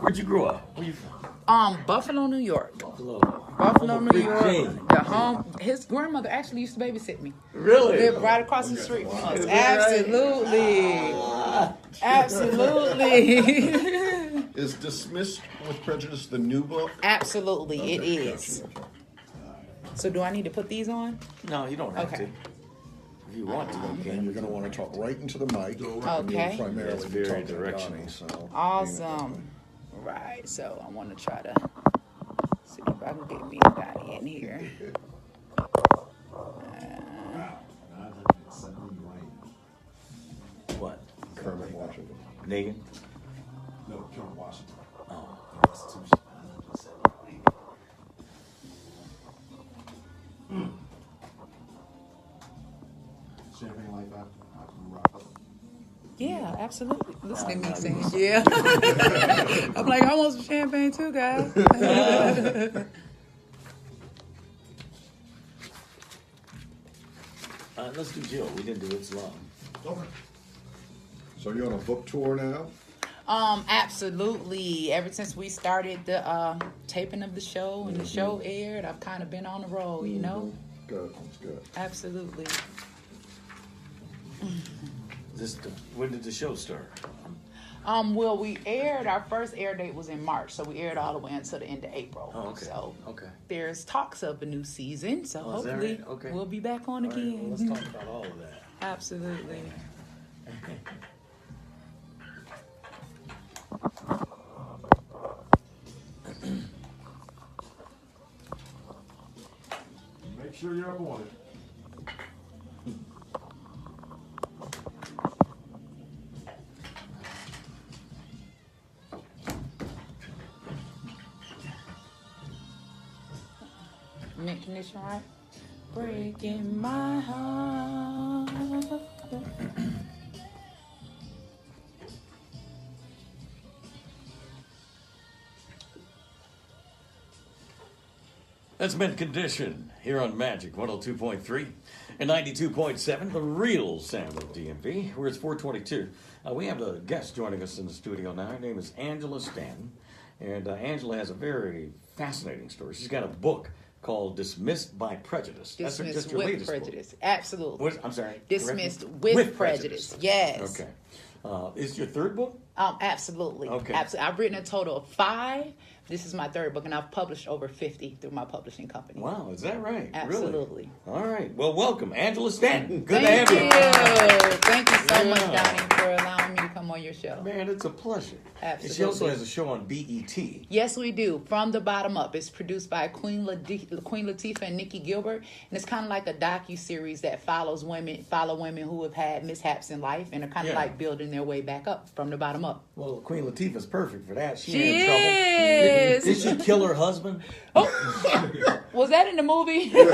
Where'd you grow up? Where you from? Buffalo, New York. Buffalo. Buffalo, New Big York. J. The home. His grandmother actually used to babysit me. Really? Lived right across the street from us. Is that right? Absolutely. Is Dismissed with Prejudice the new book? Absolutely, it Okay, is. gotcha. So do I need to put these on? No, you don't have Okay. to. If you want to, you And can. you're going to want to talk right into the mic. Okay. And you'll primarily That's be very talking to directional. Donnie, so Awesome. Right. So I want to try to see if I can get me a Donnie in here. What? Kermit Washington. Negan? No, George Washington. Oh. Constitution. Champagne like that. I grew up. Yeah, absolutely. Listen to me saying, yeah. I'm like, I want some champagne too, guys. Let's do Jill. We didn't do It's Long. Okay. So you're on a book tour now? Absolutely. Ever since we started the taping of the show and the show aired, I've kind of been on the road, you know? Good. That's good. Absolutely. When did the show start? Well, we aired, our first air date was in March, so we aired all the way until the end of April. Oh, okay. So Okay. there's talks of a new season, so Oh, is that hopefully right? Okay. we'll be back on All right, again. well, let's talk about all of that. Absolutely. Make sure you're up on it. Mention this right? Breaking my heart. That's Mint Condition here on Magic 102.3 and 92.7, the real sound of DMV, where it's 422. We have a guest joining us in the studio now. Her name is Angela Stanton. And Angela has a very fascinating story. She's got a book called Dismissed by Prejudice. Dismissed just your with latest prejudice. book. Absolutely. I'm sorry. Dismissed correct me? with prejudice. Yes. Okay. Is your third book? Absolutely. Okay. Absolutely. I've written a total of 5. This is my third book, and I've published over 50 through my publishing company. Wow, is that right? Absolutely. Really? All right. Well, welcome, Angela Stanton. Good Thank to have you. Thank you so much, Yeah. Donnie, for allowing me to come on your show. Man, it's a pleasure. Absolutely. And she also has a show on BET. Yes, we do. From the Bottom Up. It's produced by Queen Latifah and Nikki Gilbert, and it's kind of like a docu-series that follow women who have had mishaps in life and are kind of Yeah. like building their way back up from the bottom up. Well, Queen Latifah's perfect for that. She She had trouble. is. Did she kill her husband? Was that in the movie? Yeah.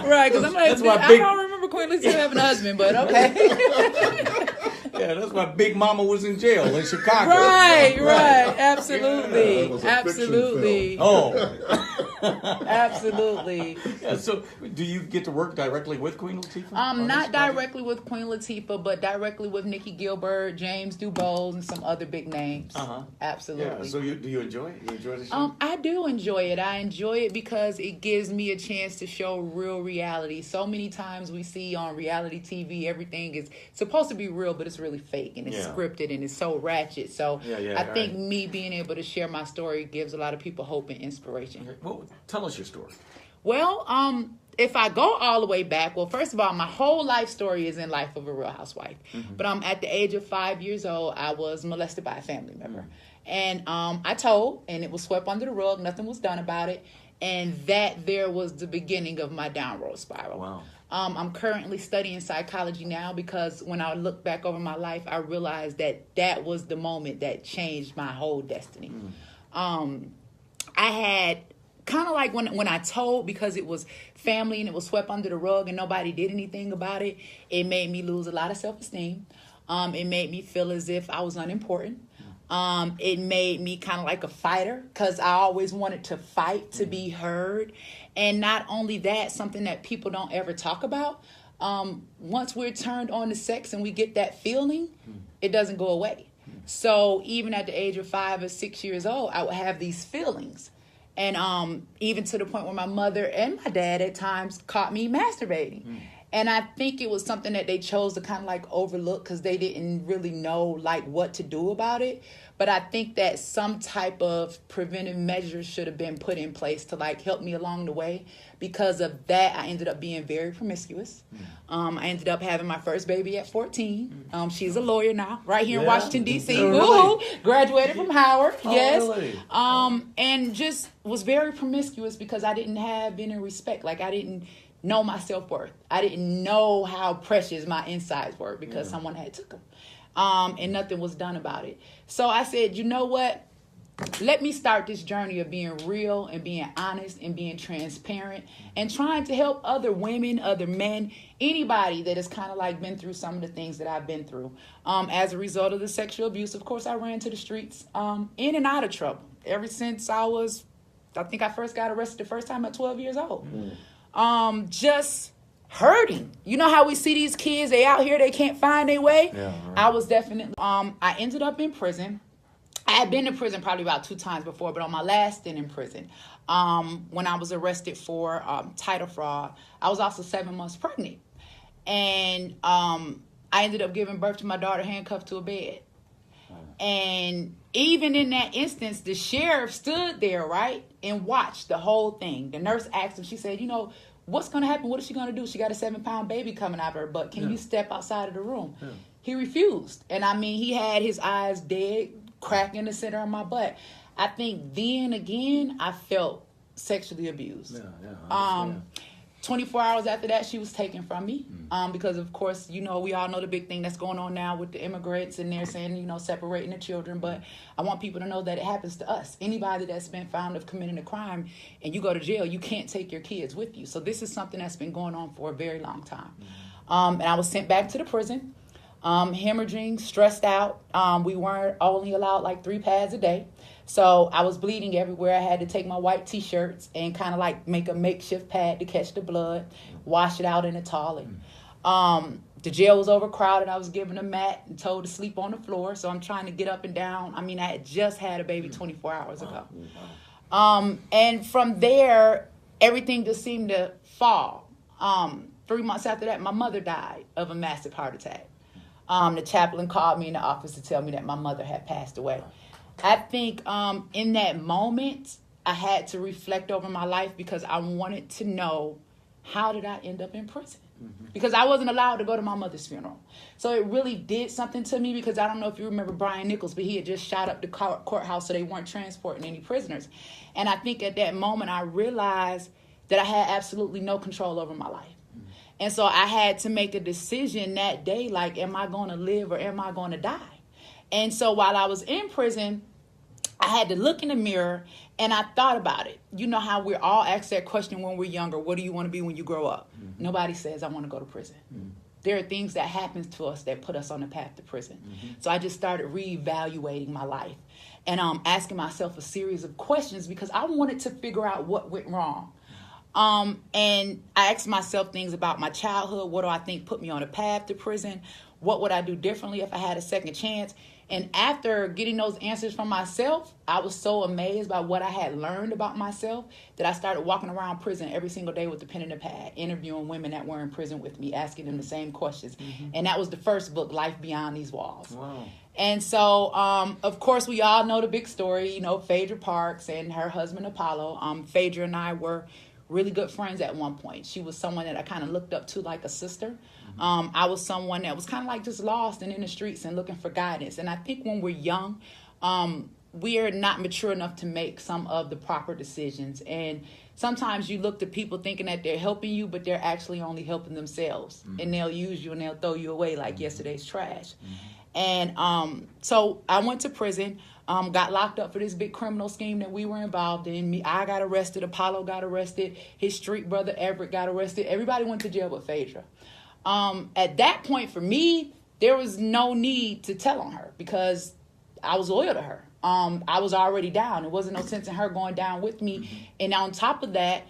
Right, because I'm like, That's why I big- don't remember Queen Latifah having a husband, but okay. Yeah, that's why Big Mama was in jail in Chicago. Right, Yeah, absolutely, that was a fiction absolutely, Oh. absolutely. Yeah, so do you get to work directly with Queen Latifah? on Not this project? directly with Queen Latifah, but directly with Nikki Gilbert, James DuBose, and some other big names. Uh-huh. Absolutely. Yeah, so do you enjoy it? You enjoy the show? I do enjoy it. I enjoy it because it gives me a chance to show real reality. So many times we see on reality TV, everything is supposed to be real, but it's really fake and it's Yeah. scripted and it's so ratchet. So Yeah, I think right. me being able to share my story gives a lot of people hope and inspiration. Well, tell us your story. Well, if I go all the way back, well, first of all, my whole life story is in Life of a Real Housewife. But at the age of 5 years old, I was molested by a family member. And I told, and it was swept under the rug. Nothing was done about it. And that there was the beginning of my downward spiral. Wow. I'm currently studying psychology now because when I look back over my life, I realized that was the moment that changed my whole destiny. I had kind of like when I told, because it was family and it was swept under the rug and nobody did anything about it, it made me lose a lot of self-esteem. It made me feel as if I was unimportant. It made me kind of like a fighter because I always wanted to fight to be heard. And not only that, something that people don't ever talk about, once we're turned on to sex and we get that feeling, it doesn't go away. So even at the age of 5 or 6 years old, I would have these feelings. And even to the point where my mother and my dad at times caught me masturbating. And I think it was something that they chose to kind of like overlook because they didn't really know like what to do about it. But I think that some type of preventive measures should have been put in place to like help me along the way. Because of that, I ended up being very promiscuous. I ended up having my first baby at 14. She's a lawyer now, right here in Washington, D.C. Oh, really? Graduated from Howard, yes. Really? And just was very promiscuous because I didn't have any respect. Like I didn't know my self-worth. I didn't know how precious my insides were because someone had took them. And nothing was done about it. So I said, you know what? Let me start this journey of being real and being honest and being transparent and trying to help other women, other men, anybody that has kind of like been through some of the things that I've been through. As a result of the sexual abuse, of course, I ran to the streets, in and out of trouble ever since I think I first got arrested the first time at 12 years old. Just hurting. You know how we see these kids, they out here, they can't find their way? Yeah, right. I was definitely, I ended up in prison. I had been in prison probably about 2 times before, but on my last stint in prison, when I was arrested for title fraud, I was also 7 months pregnant. And I ended up giving birth to my daughter handcuffed to a bed. And even in that instance, the sheriff stood there, right, and watched the whole thing. The nurse asked him, she said, you know, what's going to happen? What is she going to do? She got a 7-pound baby coming out of her butt. Can you step outside of the room? He refused. And I mean, he had his eyes dead, crack in the center of my butt. I think then again, I felt sexually abused. 24 hours after that, she was taken from me because, of course, you know, we all know the big thing that's going on now with the immigrants and they're saying, you know, separating the children. But I want people to know that it happens to us. Anybody that's been found of committing a crime and you go to jail, you can't take your kids with you. So this is something that's been going on for a very long time. And I was sent back to the prison, hemorrhaging, stressed out. We weren't only allowed like 3 pads a day. So I was bleeding everywhere. I had to take my white T-shirts and kind of like make a makeshift pad to catch the blood, wash it out in a towel. The jail was overcrowded. I was given a mat and told to sleep on the floor. So I'm trying to get up and down. I mean, I had just had a baby 24 hours ago. And from there, everything just seemed to fall. 3 months after that, my mother died of a massive heart attack. The chaplain called me in the office to tell me that my mother had passed away. I think in that moment, I had to reflect over my life because I wanted to know, how did I end up in prison? Because I wasn't allowed to go to my mother's funeral. So it really did something to me because I don't know if you remember Brian Nichols, but he had just shot up the courthouse so they weren't transporting any prisoners. And I think at that moment, I realized that I had absolutely no control over my life. And so I had to make a decision that day, like, am I going to live or am I going to die? And so while I was in prison, I had to look in the mirror and I thought about it. You know how we're all asked that question when we're younger, what do you want to be when you grow up? Nobody says, I want to go to prison. There are things that happen to us that put us on the path to prison. So I just started reevaluating my life and asking myself a series of questions because I wanted to figure out what went wrong. And I asked myself things about my childhood. What do I think put me on a path to prison? What would I do differently if I had a second chance? And after getting those answers from myself, I was so amazed by what I had learned about myself that I started walking around prison every single day with the pen and the pad, interviewing women that were in prison with me, asking them the same questions. And that was the first book, Life Beyond These Walls. Wow. And so, of course, we all know the big story, you know, Phaedra Parks and her husband, Apollo. Phaedra and I were really good friends at one point. She was someone that I kind of looked up to like a sister. I was someone that was kind of like just lost and in the streets and looking for guidance. And I think when we're young, we are not mature enough to make some of the proper decisions. And sometimes you look to people thinking that they're helping you, but they're actually only helping themselves. And they'll use you and they'll throw you away like yesterday's trash. And so I went to prison, got locked up for this big criminal scheme that we were involved in. I got arrested. Apollo got arrested. His street brother Everett got arrested. Everybody went to jail but Phaedra. At that point for me, there was no need to tell on her because I was loyal to her. I was already down. There wasn't no sense in her going down with me. And on top of that,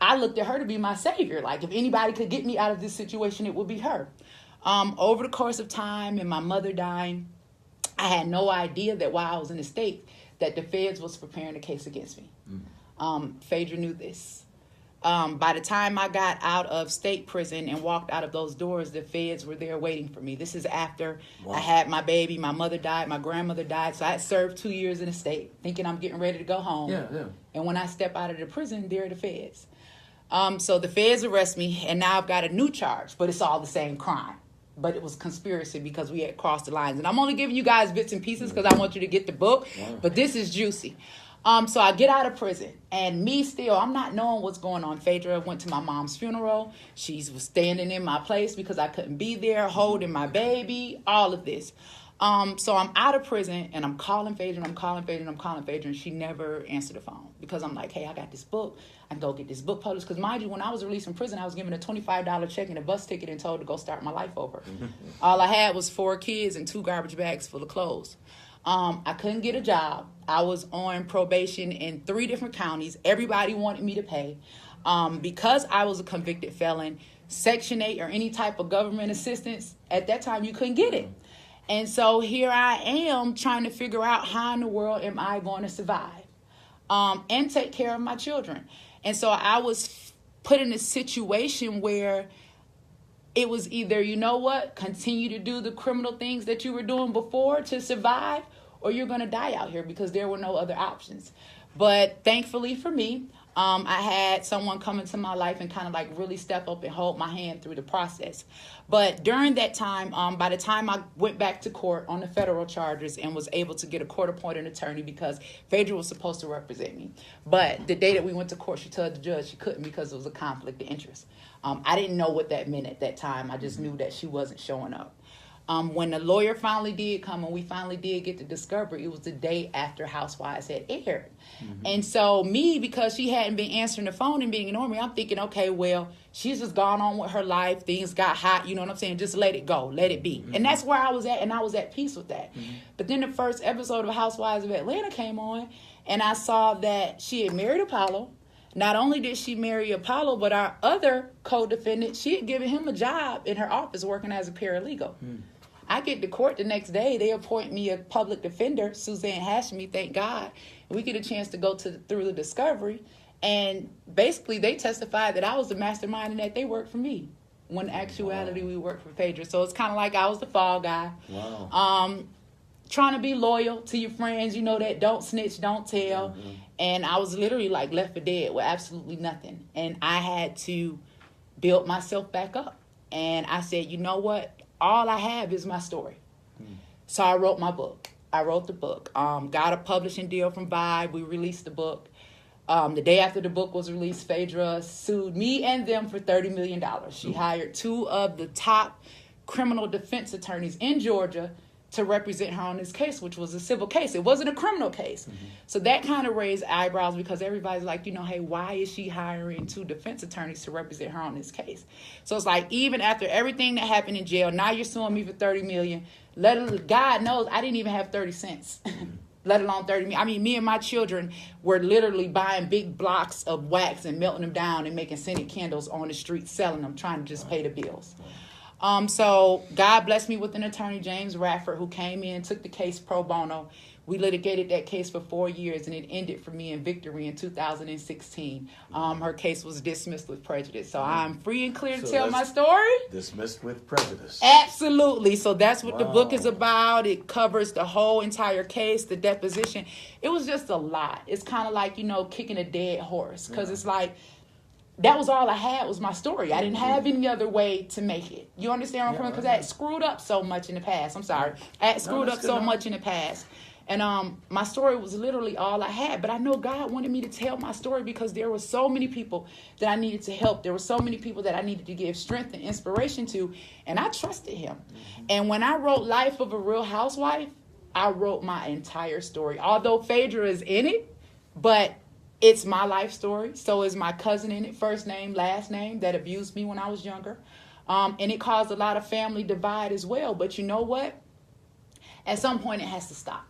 I looked at her to be my savior. Like, if anybody could get me out of this situation, it would be her. Over the course of time and my mother dying, I had no idea that while I was in the States, that the feds was preparing a case against me. Phaedra knew this. By the time I got out of state prison and walked out of those doors, the feds were there waiting for me. This is after I had my baby. My mother died. My grandmother died. So I had served 2 years in the state, thinking I'm getting ready to go home. And when I step out of the prison, there are the feds. So the feds arrest me, and now I've got a new charge, but it's all the same crime. But it was conspiracy because we had crossed the lines. And I'm only giving you guys bits and pieces because I want you to get the book. But this is juicy. So I get out of prison, and me still, I'm not knowing what's going on. Phaedra went to my mom's funeral. She was standing in my place because I couldn't be there, holding my baby, all of this. So I'm out of prison, and I'm calling Phaedra, and I'm calling Phaedra, and I'm calling Phaedra, and she never answered the phone because I'm like, hey, I got this book. I can go get this book published. Because mind you, when I was released from prison, I was given a $25 check and a bus ticket and told to go start my life over. All I had was 4 kids and 2 garbage bags full of clothes. I couldn't get a job. I was on probation in 3 different counties. Everybody wanted me to pay. Because I was a convicted felon, Section 8 or any type of government assistance, at that time you couldn't get it. And so here I am trying to figure out how in the world am I going to survive and take care of my children. And so I was put in a situation where it was either, you know what, continue to do the criminal things that you were doing before to survive, or you're going to die out here because there were no other options. But thankfully for me, I had someone come into my life and kind of like really step up and hold my hand through the process. But during that time, by the time I went back to court on the federal charges and was able to get a court-appointed attorney because Phaedra was supposed to represent me. But the day that we went to court, she told the judge she couldn't because it was a conflict of interest. I didn't know what that meant at that time. I just knew that she wasn't showing up. When the lawyer finally did come and we finally did get the discovery, it was the day after Housewives had aired. And so me, because she hadn't been answering the phone and being ignoring me, I'm thinking, okay, well, she's just gone on with her life. Things got hot, you know what I'm saying? Just let it go. Let it be. And that's where I was at, and I was at peace with that. But then the first episode of Housewives of Atlanta came on, and I saw that she had married Apollo. Not only did she marry Apollo, but our other co-defendant, she had given him a job in her office working as a paralegal. I get to court the next day. They appoint me a public defender, Suzanne Hashmi, thank God. We get a chance to go through the discovery. And basically, they testified that I was the mastermind and that they worked for me. When in actuality, we worked for Phaedra. So it's kind of like I was the fall guy. Trying to be loyal to your friends, you know, that don't snitch, don't tell. And I was literally like left for dead with absolutely nothing. And I had to build myself back up. And I said, you know what? All I have is my story. So I wrote my book. I wrote the book. Got a publishing deal from Vibe. We released the book. The day after the book was released, Phaedra sued me and them for $30 million. She hired 2 of the top criminal defense attorneys in Georgia to represent her on this case, which was a civil case. It wasn't a criminal case. So that kind of raised eyebrows because everybody's like, you know, hey, why is she hiring 2 defense attorneys to represent her on this case? So it's like, even after everything that happened in jail, now you're suing me for $30 million. God knows I didn't even have 30 cents, let alone 30 million. I mean, me and my children were literally buying big blocks of wax and melting them down and making scented candles on the street, selling them, trying to just pay the bills. So God blessed me with an attorney, James Rafford, who came in, took the case pro bono. We litigated that case for 4 years, and it ended for me in victory in 2016. Her case was dismissed with prejudice. So I'm free and clear to tell my story. Dismissed with prejudice. Absolutely. So that's what the book is about. It covers the whole entire case, the deposition. It was just a lot. It's kind of like, you know, kicking a dead horse, because it's like, that was all I had was my story. I didn't have any other way to make it. You understand what I'm saying? Because I had screwed up so much in the past. I'm sorry. I had screwed up so much in the past. And my story was literally all I had. But I know God wanted me to tell my story because there were so many people that I needed to help. There were so many people that I needed to give strength and inspiration to. And I trusted him. And when I wrote Life of a Real Housewife, I wrote my entire story. Although Phaedra is in it, but it's my life story. So is my cousin in it, first name, last name, that abused me when I was younger. And it caused a lot of family divide as well. But you know what? At some point, it has to stop.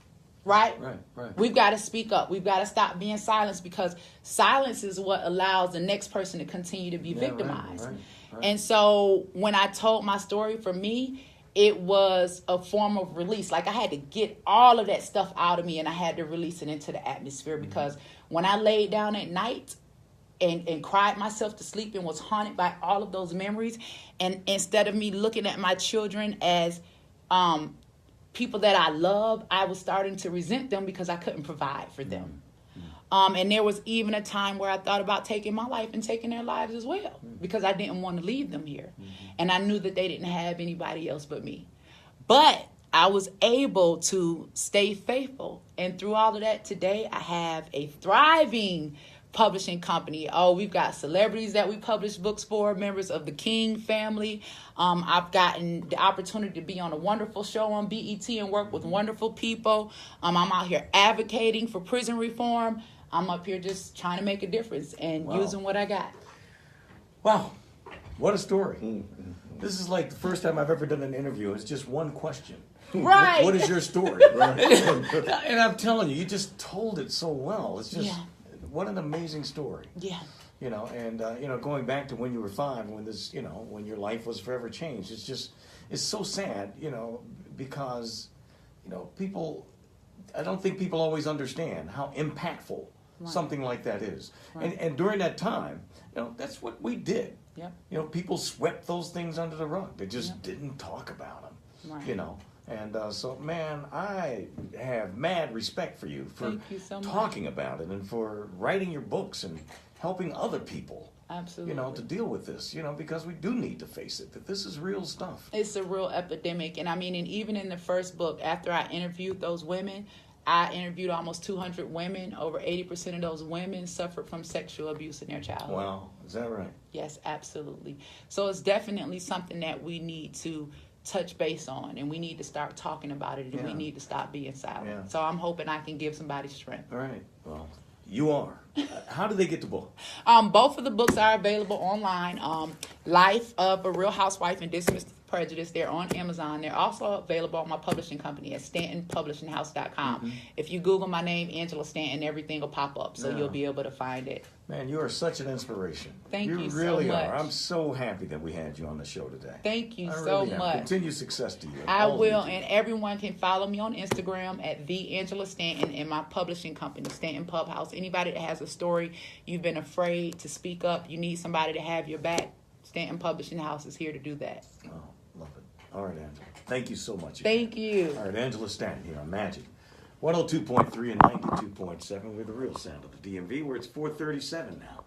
Right? Right. We've got to speak up. We've got to stop being silenced, because silence is what allows the next person to continue to be victimized. Right. And so when I told my story, for me, it was a form of release. Like, I had to get all of that stuff out of me, and I had to release it into the atmosphere, because when I laid down at night and cried myself to sleep and was haunted by all of those memories, and instead of me looking at my children as people that I love, I was starting to resent them because I couldn't provide for them. And there was even a time where I thought about taking my life and taking their lives as well, because I didn't want to leave them here. And I knew that they didn't have anybody else but me. But I was able to stay faithful. And through all of that, today I have a thriving publishing company. Oh, we've got celebrities that we publish books for, members of the King family. I've gotten the opportunity to be on a wonderful show on BET and work with wonderful people. I'm out here advocating for prison reform. I'm up here just trying to make a difference and using what I got. Wow, what a story. This is like the first time I've ever done an interview. It's just one question. Right. What is your story? And I'm telling you, you just told it so well. It's just, what an amazing story. Yeah. You know, and, going back to when you were 5, when this, when your life was forever changed, it's so sad, because, people, I don't think people always understand how impactful something like that is. Right. And during that time, that's what we did. Yep. People swept those things under the rug. They just didn't talk about them, Right. And so, man, I have mad respect for you for Thank you so much. talking about it and for writing your books and helping other people, Absolutely. to deal with this, because we do need to face it, that this is real stuff. It's a real epidemic. And I mean, and even in the first book, after I interviewed those women, I interviewed almost 200 women. Over 80% of those women suffered from sexual abuse in their childhood. Wow, is that right? Yes, absolutely. So it's definitely something that we need to touch base on, and we need to start talking about it, and we need to stop being silent. Yeah. So I'm hoping I can give somebody strength. All right, well, you are. How do they get the book? Both of the books are available online. Life of a Real Housewife and Dismissed Prejudice, they're on Amazon. They're also available on my publishing company at StantonPublishingHouse.com. If you Google my name, Angela Stanton, everything will pop up, so you'll be able to find it. Man, you are such an inspiration. Thank you so really much. are. I'm so happy that we had you on the show today. Thank you I so really am. much. Continued success to you. I All of will, you. and everyone can follow me on Instagram at the Angela Stanton and my publishing company, Stanton Pub House. Anybody that has a story, you've been afraid to speak up, you need somebody to have your back, Stanton Publishing House is here to do that. Oh, love it. All right, Angela. Thank you so much. Thank you. All right, Angela Stanton here on Majic. 102.3 and 92.7. We're the real sound of the DMV, where it's 4:37 now.